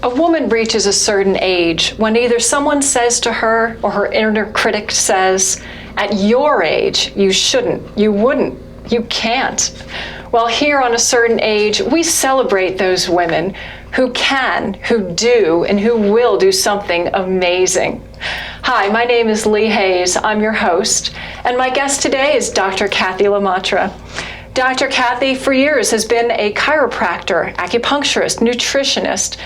A woman reaches a certain age when either someone says to her or her inner critic says, at your age, you shouldn't, you wouldn't, you can't. Well, here on A Certain Age, we celebrate those women who can, who do, and who will do something amazing. Hi, my name is Lee Hayes. I'm your host, and my guest today is Dr. Cathy Lomartra. Dr. Cathy, for years, has been a chiropractor, acupuncturist, nutritionist,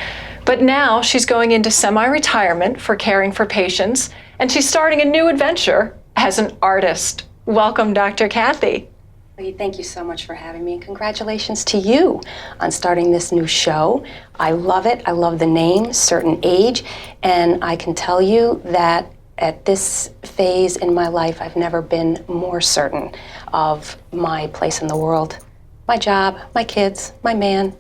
but now she's going into semi-retirement for caring for patients, and she's starting a new adventure as an artist. Welcome, Dr. Cathy. Thank you so much for having me. Congratulations to you on starting this new show. I love it. I love the name, Certain Age, and I can tell you that at this phase in my life, I've never been more certain of my place in the world, my job, my kids, my man,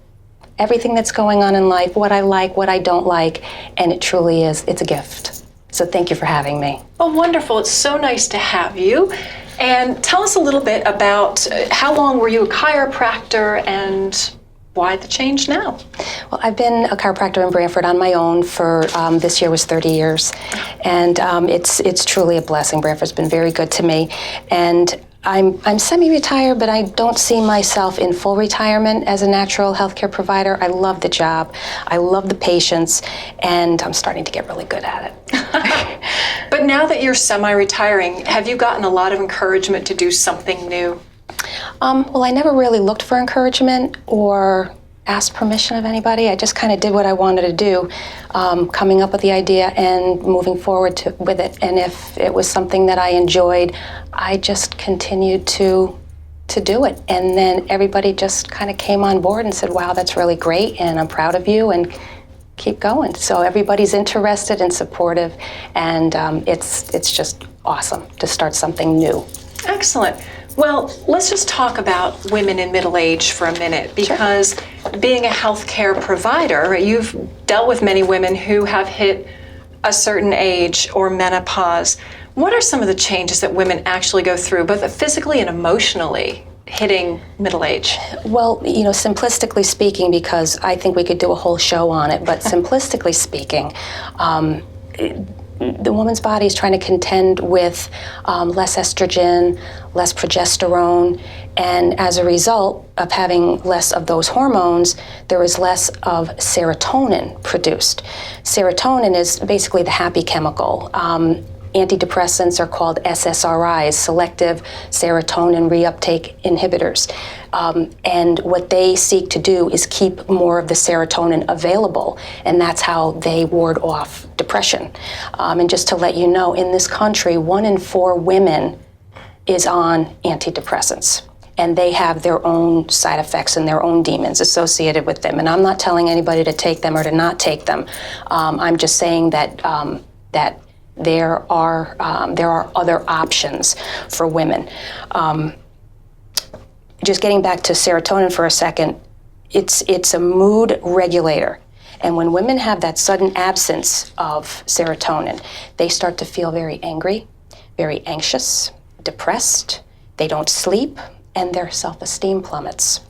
everything that's going on in life, what I like, what I don't like, and it truly is, it's a gift. So thank you for having me. Oh, wonderful. It's so nice to have you. And tell us a little bit about how long were you a chiropractor and why the change now? Well, I've been a chiropractor in Brantford on my own for, this year was 30 years. And it's truly a blessing. Brantford's been very good to me. And I'm semi-retired, but I don't see myself in full retirement as a natural healthcare provider. I love the job, I love the patients, and I'm starting to get really good at it. But now that you're semi-retiring, have you gotten a lot of encouragement to do something new? Well, I never really looked for encouragement or asked permission of anybody. I just kind of did what I wanted to do, coming up with the idea and moving forward with it. And if it was something that I enjoyed, I just continued to do it. And then everybody just kind of came on board and said, wow, that's really great, and I'm proud of you, and keep going. So everybody's interested and supportive, and it's just awesome to start something new. Excellent. Well, let's just talk about women in middle age for a minute, because being a healthcare provider, you've dealt with many women who have hit a certain age or menopause. What are some of the changes that women actually go through, both physically and emotionally, hitting middle age? Well, simplistically speaking, because I think we could do a whole show on it, but simplistically speaking, the woman's body is trying to contend with less estrogen, less progesterone, and as a result of having less of those hormones, there is less of serotonin produced. Serotonin is basically the happy chemical. Antidepressants are called SSRIs, selective serotonin reuptake inhibitors. And what they seek to do is keep more of the serotonin available, and that's how they ward off depression. And just to let you know, in this country, 1 in 4 women is on antidepressants, and they have their own side effects and their own demons associated with them. And I'm not telling anybody to take them or to not take them. I'm just saying that there are other options for women. Just getting back to serotonin for a second, it's a mood regulator. And when women have that sudden absence of serotonin, they start to feel very angry, very anxious, depressed, they don't sleep, and their self-esteem plummets.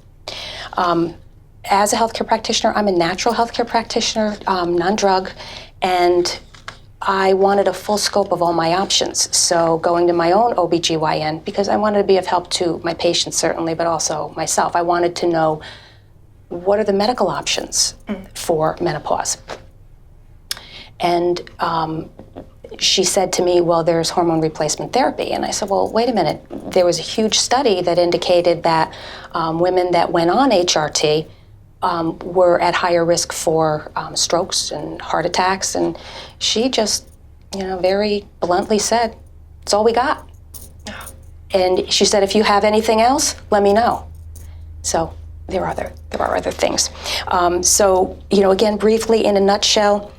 As a healthcare practitioner, I'm a natural healthcare practitioner, non-drug, and I wanted a full scope of all my options. So going to my own OBGYN, because I wanted to be of help to my patients certainly, but also myself. I wanted to know, what are the medical options for menopause? And she said to me, well, there's hormone replacement therapy. And I said, well, wait a minute. There was a huge study that indicated that women that went on HRT were at higher risk for strokes and heart attacks. And she just, very bluntly said, it's all we got. And she said, if you have anything else, let me know. So there are other things. So, again, briefly, in a nutshell,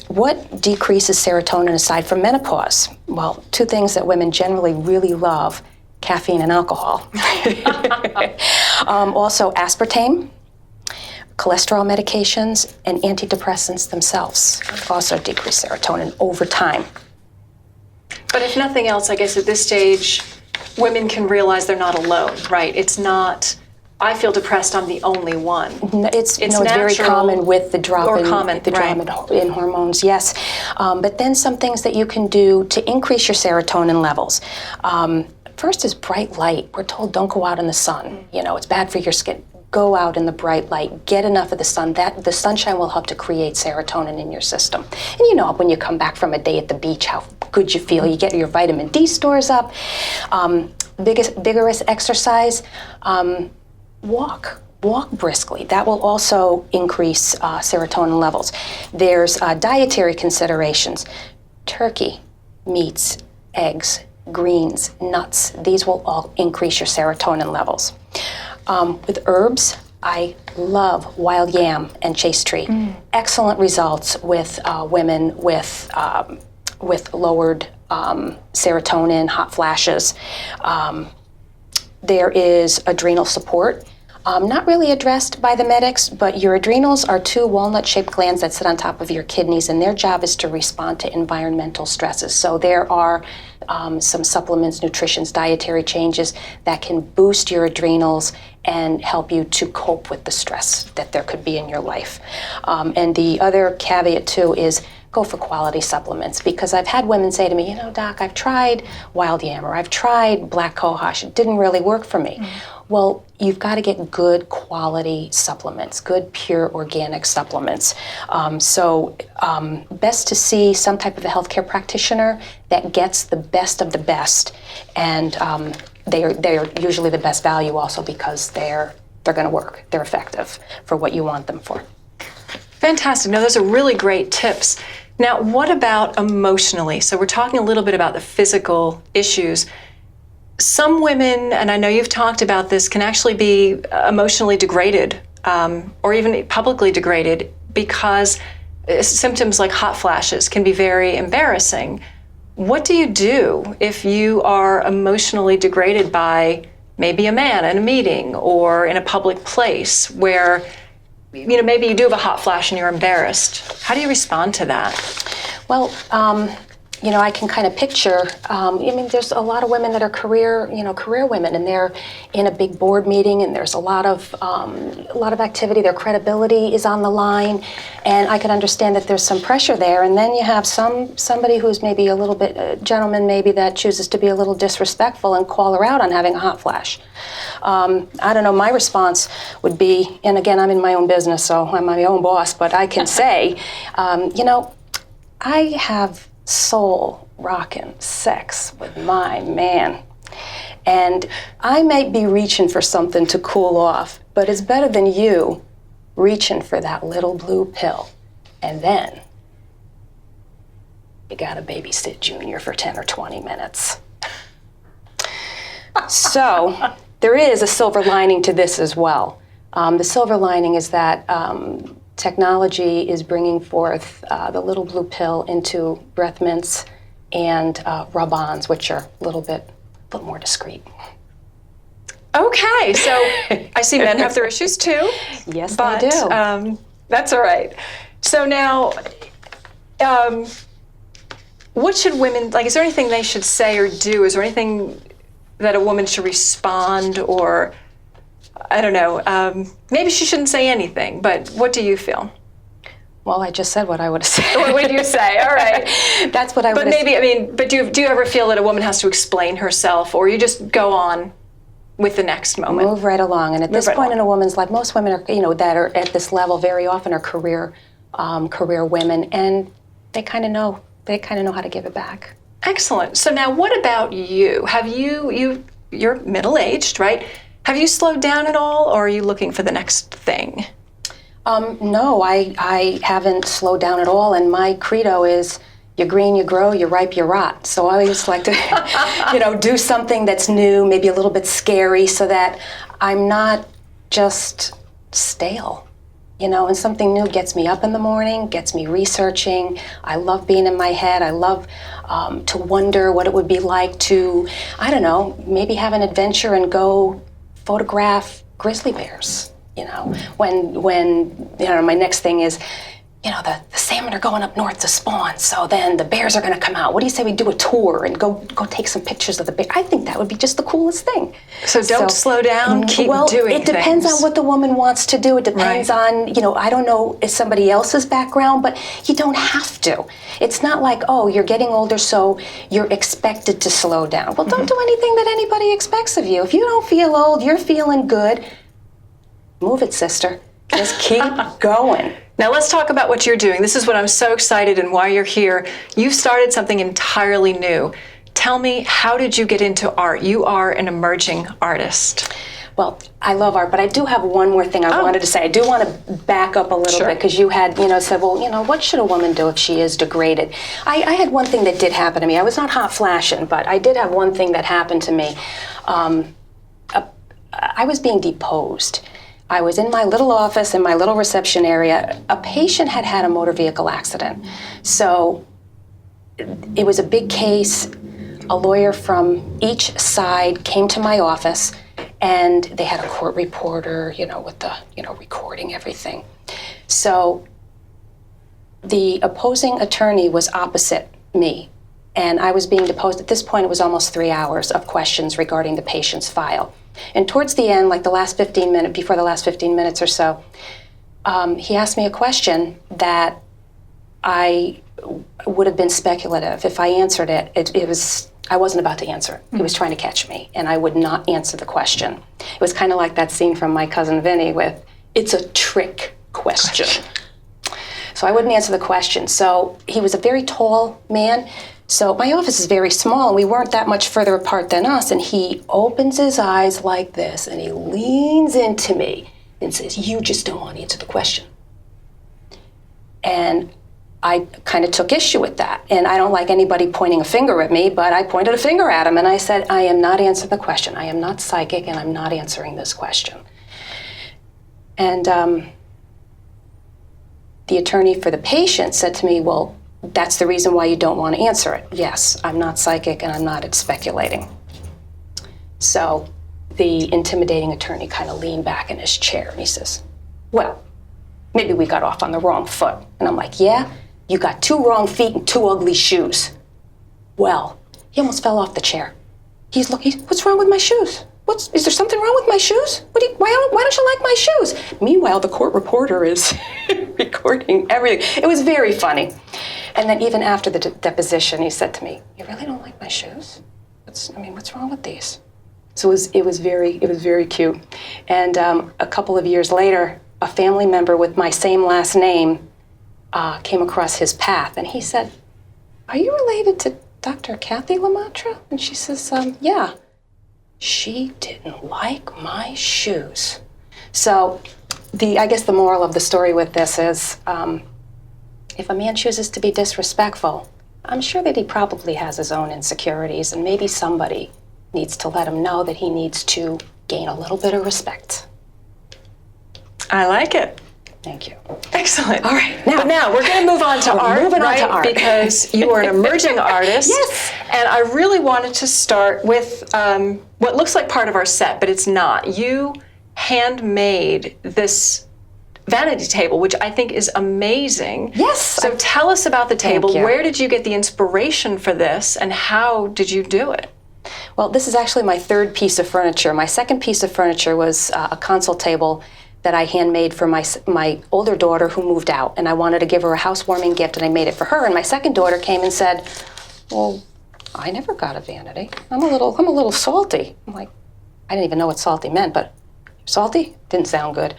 what decreases serotonin aside from menopause? Well, 2 things that women generally really love: caffeine and alcohol. Also aspartame, cholesterol medications, and antidepressants themselves also decrease serotonin over time. But if nothing else, I guess at this stage, women can realize they're not alone, right? It's not I feel depressed, I'm the only one. It's very common with the drop in hormones, yes. But then some things that you can do to increase your serotonin levels. First is bright light. We're told don't go out in the sun. It's bad for your skin. Go out in the bright light. Get enough of the sun. The sunshine will help to create serotonin in your system. And when you come back from a day at the beach, how good you feel. You get your vitamin D stores up. Vigorous exercise. Walk briskly. That will also increase serotonin levels. There's dietary considerations. Turkey, meats, eggs, greens, nuts. These will all increase your serotonin levels. With herbs, I love wild yam and chaste tree. Excellent results with women with lowered serotonin, hot flashes. There is adrenal support. Not really addressed by the medics, but your adrenals are two walnut-shaped glands that sit on top of your kidneys, and their job is to respond to environmental stresses. So there are some supplements, nutritions, dietary changes that can boost your adrenals and help you to cope with the stress that there could be in your life. And the other caveat, too, is go for quality supplements, because I've had women say to me, Doc, I've tried wild yam or I've tried black cohosh. It didn't really work for me. Well, you've got to get good quality supplements, good pure organic supplements. Best to see some type of a healthcare practitioner that gets the best of the best. And they are usually the best value also because they're going to work. They're effective for what you want them for. Fantastic. No, those are really great tips. Now, what about emotionally? So we're talking a little bit about the physical issues. Some women, and I know you've talked about this, can actually be emotionally degraded or even publicly degraded because symptoms like hot flashes can be very embarrassing. What do you do if you are emotionally degraded by maybe a man in a meeting or in a public place where maybe you do have a hot flash and you're embarrassed? How do you respond to that? Well, I can kind of picture, there's a lot of women that are career women, and they're in a big board meeting, and there's a lot of activity. Their credibility is on the line, and I can understand that there's some pressure there. And then you have somebody who's maybe a little bit, a gentleman maybe that chooses to be a little disrespectful and call her out on having a hot flash. I don't know, my response would be, and again, I'm in my own business, so I'm my own boss, but I can say, I have soul rockin' sex with my man. And I might be reaching for something to cool off, but it's better than you reaching for that little blue pill. And then you gotta babysit Junior for 10 or 20 minutes. So there is a silver lining to this as well. The silver lining is that technology is bringing forth the little blue pill into breath mints and rub-ons, which are a little bit more discreet. Okay, so I see men have their issues too. Yes, but, they do. That's all right. So now, what should women, is there anything they should say or do? Is there anything that a woman should respond, or I don't know, maybe she shouldn't say anything, but what do you feel? Well, I just said what I would have said. What would you say? All right. That's what I would have said. But maybe, but do you ever feel that a woman has to explain herself, or you just go on with the next moment? Move right along. And at this point in a woman's life, most women are, that are at this level very often are career women, and they kind of know how to give it back. Excellent. So now what about you? Have you're middle-aged, right? Have you slowed down at all, or are you looking for the next thing? No, I haven't slowed down at all, and my credo is you're green, you grow, you're ripe, you rot. So I always like to, do something that's new, maybe a little bit scary, so that I'm not just stale, and something new gets me up in the morning, gets me researching. I love being in my head. I love to wonder what it would be like to, I don't know, maybe have an adventure and go photograph grizzly bears. When my next thing is the salmon are going up north to spawn, so then the bears are going to come out. What do you say we do a tour and go take some pictures of the bear? I think that would be just the coolest thing. So don't slow down, keep doing it depends things. on what the woman wants to do. It depends on, I don't know somebody else's background, but you don't have to. It's not like, oh, you're getting older, so you're expected to slow down. Well, don't do anything that anybody expects of you. If you don't feel old, you're feeling good, move it, sister. Just keep going. Now let's talk about what you're doing. This is what I'm so excited and why you're here. You've started something entirely new. Tell me, how did you get into art? You are an emerging artist. Well, I love art, but I do have one more thing I wanted to say. I do want to back up a little bit, because you had, said, well, what should a woman do if she is degraded? I had one thing that did happen to me. I was not hot flashing, but I did have one thing that happened to me. I was being deposed. I was in my little office, in my little reception area. A patient had had a motor vehicle accident. So it was a big case. A lawyer from each side came to my office, and they had a court reporter, with the, recording everything. So the opposing attorney was opposite me, and I was being deposed. At this point, it was almost 3 hours of questions regarding the patient's file. And towards the end, like before the last 15 minutes or so, he asked me a question that I would have been speculative. If I answered it, I wasn't about to answer it. He was trying to catch me, and I would not answer the question. It was kind of like that scene from My Cousin Vinny with, it's a trick question. So I wouldn't answer the question. So he was a very tall man. So my office is very small, and we weren't that much further apart than us, and he opens his eyes like this, and he leans into me and says, you just don't want to answer the question. And I kind of took issue with that, and I don't like anybody pointing a finger at me, but I pointed a finger at him, and I said, I am not answering the question. I am not psychic, and I'm not answering this question. And the attorney for the patient said to me, well, that's the reason why you don't want to answer it. Yes, I'm not psychic and I'm not speculating. So the intimidating attorney kind of leaned back in his chair and he says, well, maybe we got off on the wrong foot. And I'm like, yeah, you got 2 wrong feet and 2 ugly shoes. Well, he almost fell off the chair. He's what's wrong with my shoes? Is there something wrong with my shoes? Why don't you like my shoes? Meanwhile, the court reporter is recording everything. It was very funny. And then even after the deposition, he said to me, you really don't like my shoes? What's wrong with these? So it was very cute. And a couple of years later, a family member with my same last name came across his path, and he said, are you related to Dr. Cathy Lomartra? And she says, yeah. She didn't like my shoes. So I guess the moral of the story with this is, if a man chooses to be disrespectful, I'm sure that he probably has his own insecurities, and maybe somebody needs to let him know that he needs to gain a little bit of respect. I like it. Thank you. Excellent. All right. Now we're going to move on to art, moving on to art. Because you are an emerging artist. Yes. And I really wanted to start with what looks like part of our set, but it's not. You handmade this vanity table, which I think is amazing. Yes. So tell us about the table. Thank you. Where did you get the inspiration for this, and how did you do it? Well, this is actually my 3rd piece of furniture. My 2nd piece of furniture was a console table that I handmade for my older daughter who moved out, and I wanted to give her a housewarming gift, and I made it for her. And my 2nd daughter came and said, well, I never got a vanity. I'm a little salty. I'm like, I didn't even know what salty meant, but salty? Didn't sound good.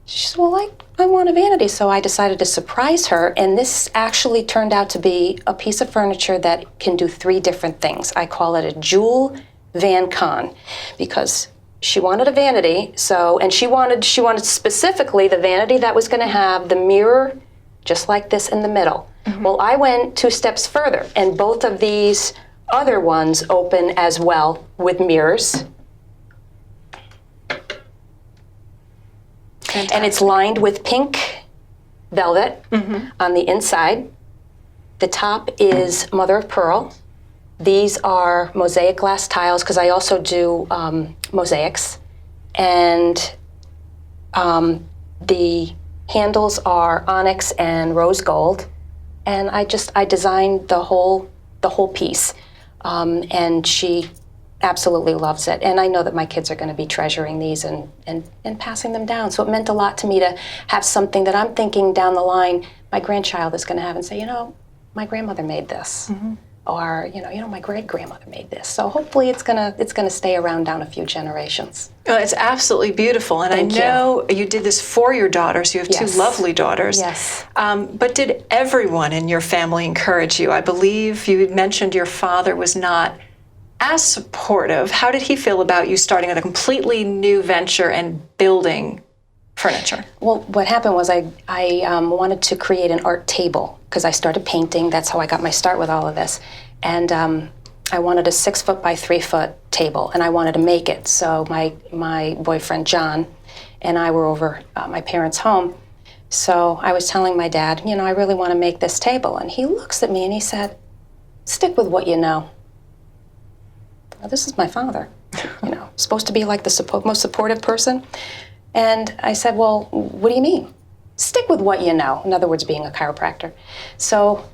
She said, well, I want a vanity. So I decided to surprise her, and this actually turned out to be a piece of furniture that can do 3 different things. I call it a jewel van con, because she wanted a vanity, and she wanted specifically the vanity that was going to have the mirror just like this in the middle. Mm-hmm. Well, I went 2 steps further, and both of these other ones open as well with mirrors. Fantastic. And it's lined with pink velvet on the inside. The top is mother of pearl. These are mosaic glass tiles, because I also do mosaics. And the Handles are onyx and rose gold, and I designed the whole piece, and she absolutely loves it. And I know that my kids are going to be treasuring these and passing them down. So it meant a lot to me to have something that I'm thinking down the line my grandchild is going to have and say, my grandmother made this. Or, my great-grandmother made this. So hopefully it's gonna stay around down a few generations. Well, it's absolutely beautiful. And Thank I know you did this for your daughters. You have Yes. two lovely daughters. Yes. But did everyone in your family encourage you? I believe you had mentioned your father was not as supportive. How did he feel about you starting on a completely new venture and building furniture? Well, what happened was I wanted to create an art table because I started painting. That's how I got my start with all of this. And I wanted a 6-foot by 3-foot table, and I wanted to make it. So my boyfriend, John, and I were over at my parents' home. So I was telling my dad, I really want to make this table. And he looks at me and he said, stick with what you know. Well, this is my father, supposed to be like the most supportive person. And I said, well, what do you mean? Stick with what you know. In other words, being a chiropractor. So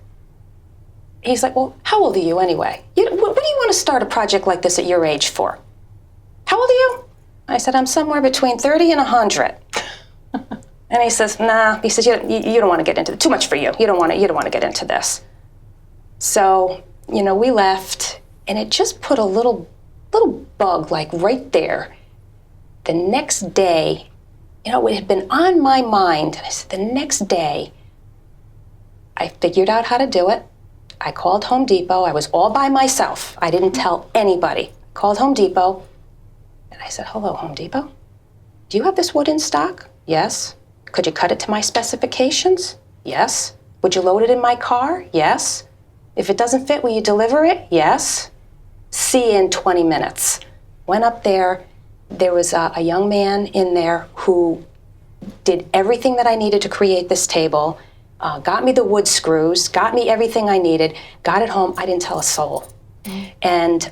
he's like, well, how old are you anyway? What do you want to start a project like this at your age for? How old are you? I said, I'm somewhere between 30 and 100. And he says, nah. He says, you don't want to get into it. Too much for you. You don't want to get into this. So, we left, and it just put a little bug like right there. The next day, it had been on my mind. And I said, the next day, I figured out how to do it. I called Home Depot. I was all by myself. I didn't tell anybody. I called Home Depot, and I said, hello, Home Depot. Do you have this wood in stock? Yes. Could you cut it to my specifications? Yes. Would you load it in my car? Yes. If it doesn't fit, will you deliver it? Yes. See you in 20 minutes. Went up there. There was a young man in there who did everything that I needed to create this table, got me the wood screws, got me everything I needed, got it home. I didn't tell a soul. And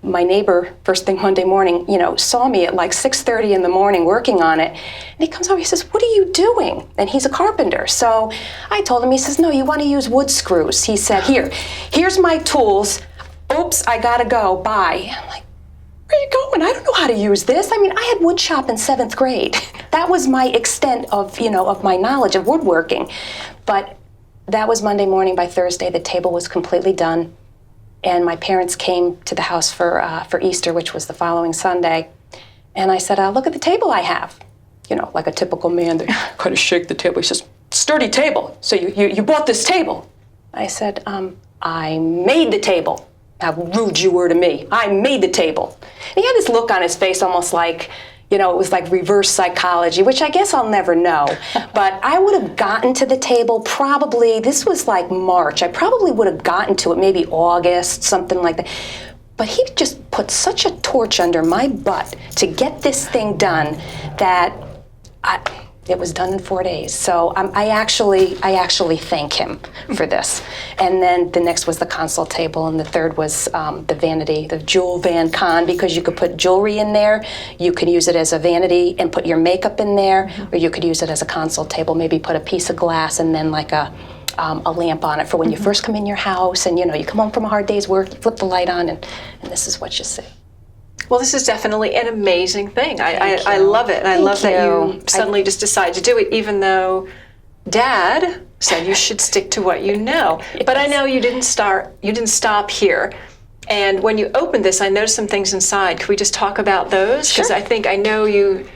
my neighbor, first thing Monday morning, saw me at like 6:30 in the morning working on it. And he comes over, he says, what are you doing? And he's a carpenter. So I told him, he says, no, you want to use wood screws. He said, here's my tools. Oops, I gotta go, bye. I'm like, where are you going? I don't know how to use this. I had wood shop in 7th grade. That was my extent of my knowledge of woodworking. But that was Monday morning. By Thursday, the table was completely done. And my parents came to the house for Easter, which was the following Sunday. And I said, look at the table I have. Like a typical man, they kind of shake the table. He says, sturdy table. So you bought this table. I said, I made the table. How rude you were to me. I made the table. And he had this look on his face almost like, it was like reverse psychology, which I guess I'll never know. But I would have gotten to the table probably, this was like March. I probably would have gotten to it maybe August, something like that. But he just put such a torch under my butt to get this thing done that it was done in 4 days. So I actually thank him for this. And then the next was the console table, and the third was the vanity, the jewel van con, because you could put jewelry in there. You could use it as a vanity and put your makeup in there, or you could use it as a console table, maybe put a piece of glass and then like a lamp on it for when you first come in your house, and you come home from a hard day's work, you flip the light on, and this is what you see. Well, this is definitely an amazing thing. I love it. And I love that you suddenly just decided to do it, even though Dad said you should stick to what you know. Yes. But I know you didn't stop here. And when you opened this, I noticed some things inside. Could we just talk about those? Because Sure. I know you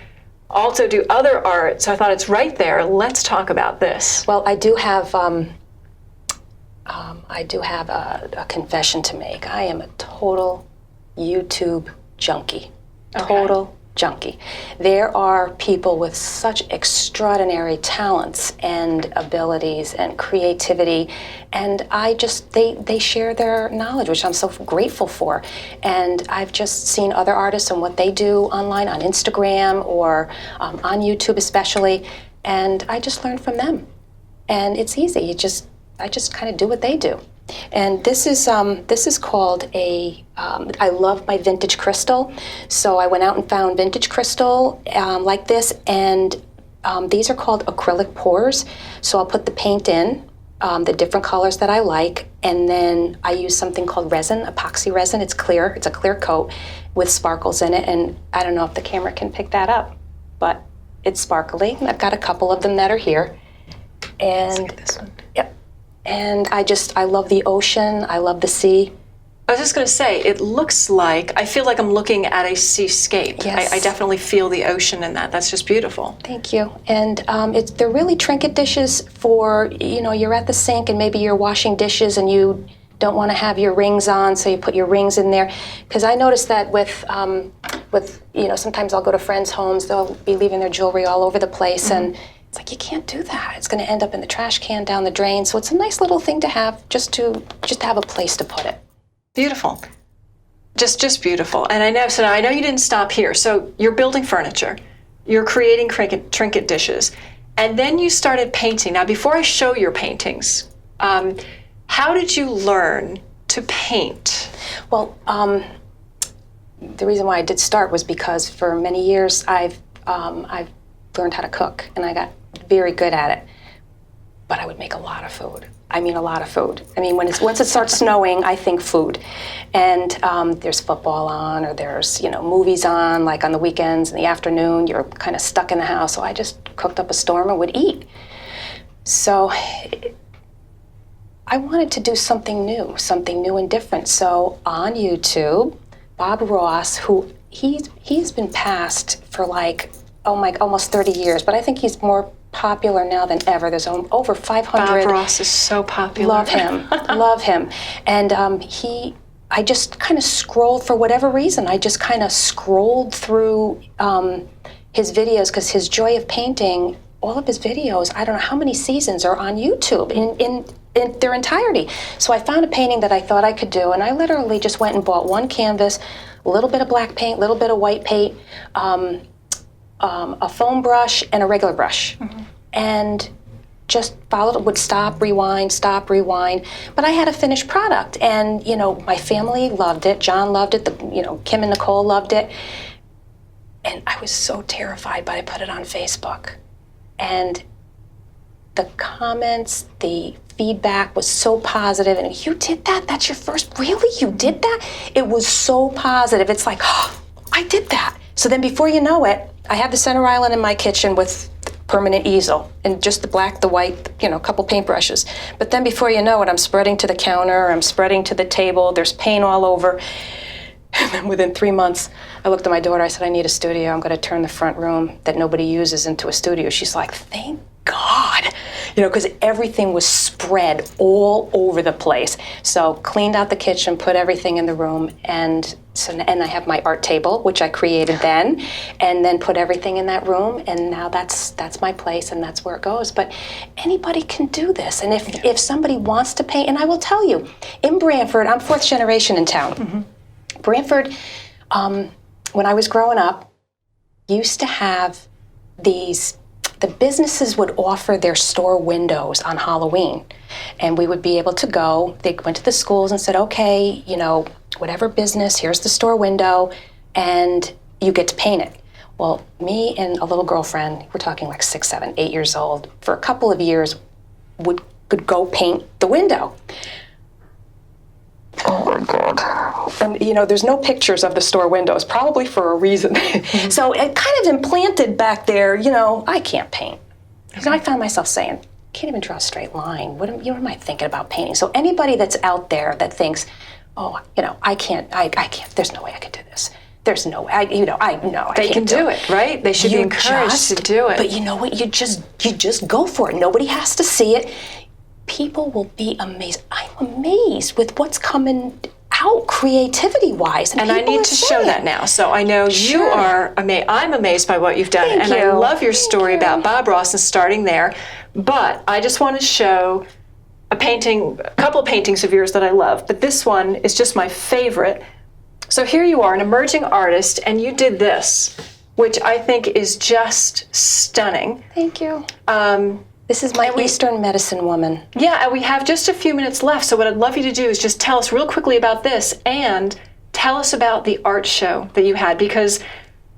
also do other art, so I thought it's right there. Let's talk about this. Well, I do have a confession to make. I am a total YouTube junkie. Total junkie. There are people with such extraordinary talents and abilities and creativity, and they share their knowledge, which I'm so grateful for. And I've just seen other artists and what they do online on Instagram or on YouTube especially, and I just learn from them. And it's easy. I just kind of do what they do. And this is called I love my vintage crystal. So I went out and found vintage crystal like this, and these are called acrylic pours. So I'll put the paint in, the different colors that I like, and then I use something called resin, epoxy resin. It's clear. It's a clear coat with sparkles in it, and I don't know if the camera can pick that up, but it's sparkly. I've got a couple of them that are here. And look at this one. Yep. And I love the ocean. I love the sea. I was just going to say, it looks like, I feel like I'm looking at a seascape. Yes. I definitely feel the ocean in that. That's just beautiful. Thank you. And they're really trinket dishes for, you're at the sink and maybe you're washing dishes and you don't want to have your rings on, so you put your rings in there. Because I noticed that with sometimes I'll go to friends' homes, they'll be leaving their jewelry all over the place, and it's like, you can't do that. It's going to end up in the trash can down the drain. So it's a nice little thing to have, just to have a place to put it. Beautiful. Just beautiful. And I know you didn't stop here. So you're building furniture, you're creating trinket dishes, and then you started painting. Now, before I show your paintings, how did you learn to paint? Well, the reason why I did start was because for many years I've learned how to cook, and I got very good at it. But I would make a lot of food. I mean, a lot of food. I mean, once it starts snowing, I think food. And there's football on, or there's movies on, like on the weekends in the afternoon. You're kind of stuck in the house, so I just cooked up a storm and would eat. So I wanted to do something new and different. So on YouTube, Bob Ross, who he's been passed for almost 30 years, but I think he's more popular now than ever. There's over 500. Bob Ross is so popular. Love him, love him. And I just kind of scrolled, for whatever reason, I just kind of scrolled through his videos, because his Joy of Painting, all of his videos, I don't know how many seasons are on YouTube in their entirety. So I found a painting that I thought I could do, and I literally just went and bought one canvas, a little bit of black paint, a little bit of white paint, a foam brush, and a regular brush. And just would stop, rewind. But I had a finished product, and my family loved it. John loved it. Kim and Nicole loved it. And I was so terrified, but I put it on Facebook. And the comments, the feedback was so positive. And you did that? That's your first? Really? You did that? It was so positive. It's like, oh, I did that. So then before you know it, I have the center island in my kitchen with permanent easel and just the black, the white, a couple paintbrushes. But then before you know it, I'm spreading to the counter, I'm spreading to the table, there's paint all over. And then within 3 months, I looked at my daughter, I said, I need a studio. I'm going to turn the front room that nobody uses into a studio. She's like, thank God, because everything was spread all over the place. So cleaned out the kitchen, put everything in the room, and I have my art table, which I created then, and then put everything in that room, and now that's my place, and that's where it goes. But anybody can do this, and if somebody wants to paint, and I will tell you, in Brantford, I'm fourth generation in town. Brantford, when I was growing up, used to have the businesses would offer their store windows on Halloween, and we would be able to go. They went to the schools and said, okay, whatever business, here's the store window, and you get to paint it. Well, me and a little girlfriend, we're talking like 6, 7, 8 years old, for a couple of years could go paint the window. Oh my God. And there's no pictures of the store windows, probably for a reason. So it kind of implanted back there, I can't paint. I found myself saying, I can't even draw a straight line. What am I thinking about painting? So anybody that's out there that thinks, oh, I can't, there's no way I could do this. There's no way, I know, they can do it, right? They should be encouraged to do it. But you know what, you just go for it. Nobody has to see it. People will be amazed. I'm amazed with what's coming out creativity-wise. And I need to show that now. So I know you are amazed. I'm amazed by what you've done. Thank and you. I love your story about Bob Ross and starting there. But I just want to show a couple paintings of yours that I love. But this one is just my favorite. So here you are, an emerging artist, and you did this, which I think is just stunning. Thank you. This is my Eastern medicine woman. Yeah, and we have just a few minutes left, so what I'd love you to do is just tell us real quickly about this, and tell us about the art show that you had, because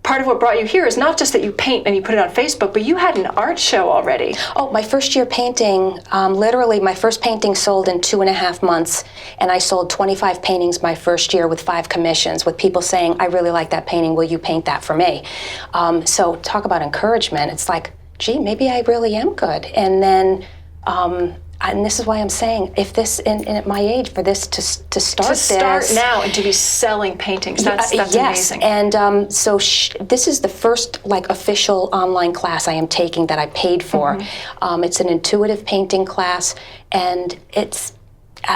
part of what brought you here is not just that you paint and you put it on Facebook, but you had an art show already. Oh, my first year painting, literally my first painting sold in 2.5 months, and I sold 25 paintings my first year with 5 commissions, with people saying, I really like that painting, will you paint that for me? So talk about encouragement. It's like, gee, maybe I really am good. And then, and this is why I'm saying, if this, in at my age, for this to start now and to be selling paintings, that's yes. amazing. And so this is the first like official online class I am taking that I paid for. It's an intuitive painting class, and it's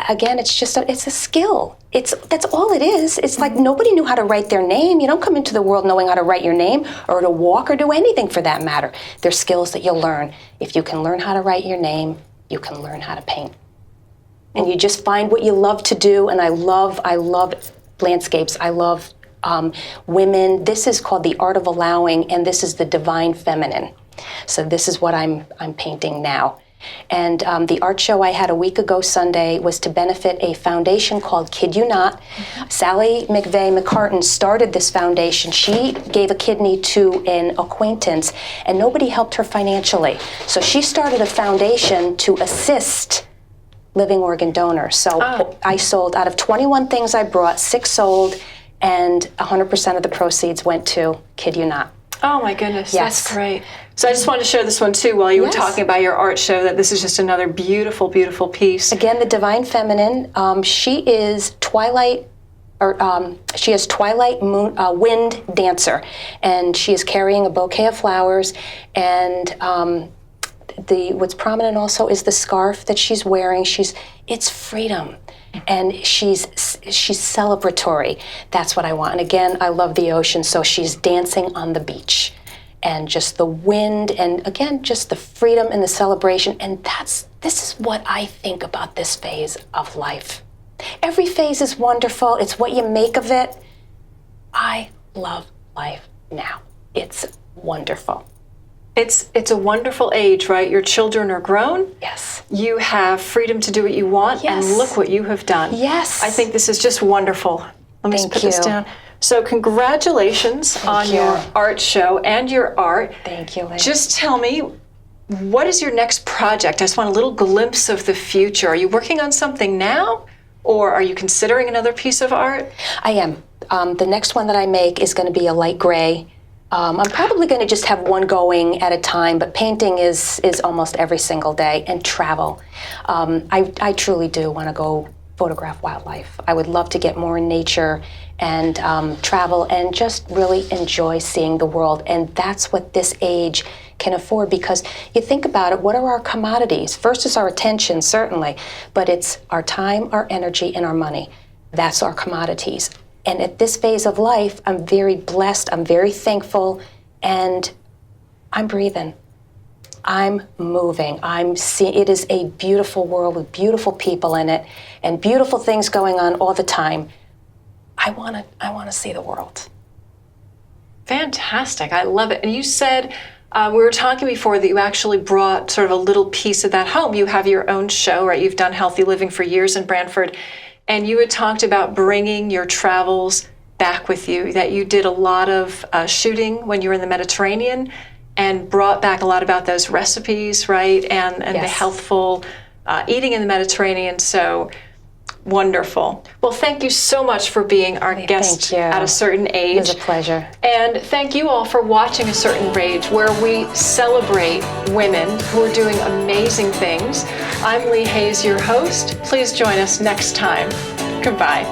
again, it's just it's a skill. That's all it is. It's like nobody knew how to write their name. You don't come into the world knowing how to write your name or to walk or do anything for that matter. They're skills that you'll learn. If you can learn how to write your name, you can learn how to paint. And you just find what you love to do. And I love landscapes. I love women. This is called the art of allowing, and this is the divine feminine. So this is what I'm painting now. And the art show I had a week ago Sunday was to benefit a foundation called Kid You Not. Sally McVeigh McCartan started this foundation. She gave a kidney to an acquaintance, and nobody helped her financially. So she started a foundation to assist living organ donors. So I sold, out of 21 things I brought, 6 sold, and 100% of the proceeds went to Kid You Not. Oh my goodness, Yes. that's great. So I just wanted to show this one too while you were talking about your art show, that this is just another beautiful, beautiful piece. Again, the divine feminine. She is Twilight, she is Twilight Moon, Wind Dancer, and she is carrying a bouquet of flowers. And what's prominent also is the scarf that she's wearing. It's freedom. And she's celebratory. That's what I want. And again, I love the ocean, so she's dancing on the beach. And just the wind, and again, just the freedom and the celebration. And this is what I think about this phase of life. Every phase is wonderful. It's what you make of it. I love life now. It's wonderful. It's a wonderful age, right? Your children are grown. Yes. You have freedom to do what you want, Yes. and look what you have done. Yes. I think this is just wonderful. Let me just put this down. So congratulations on your art show and your art. Thank you, Lynn. Just tell me, what is your next project? I just want a little glimpse of the future. Are you working on something now, or are you considering another piece of art? I am. The next one that I make is going to be a light gray. I'm probably going to just have one going at a time, but painting is almost every single day, and travel. I truly do want to go photograph wildlife. I would love to get more in nature and travel and just really enjoy seeing the world. And that's what this age can afford, because you think about it, what are our commodities? First is our attention, certainly, but it's our time, our energy, and our money. That's our commodities. And at this phase of life, I'm very blessed, I'm very thankful, and I'm breathing. I'm moving. It is a beautiful world with beautiful people in it and beautiful things going on all the time. I want to see the world. Fantastic. I love it. And you said, we were talking before, that you actually brought sort of a little piece of that home. You have your own show, right? You've done healthy living for years in Brantford. And you had talked about bringing your travels back with you, that you did a lot of shooting when you were in the Mediterranean and brought back a lot about those recipes, right? And Yes. the healthful eating in the Mediterranean. So wonderful. Well, thank you so much for being our guest at a certain age. It was a pleasure. And thank you all for watching A Certain Age, where we celebrate women who are doing amazing things. I'm Lee Hayes, your host. Please join us next time. Goodbye.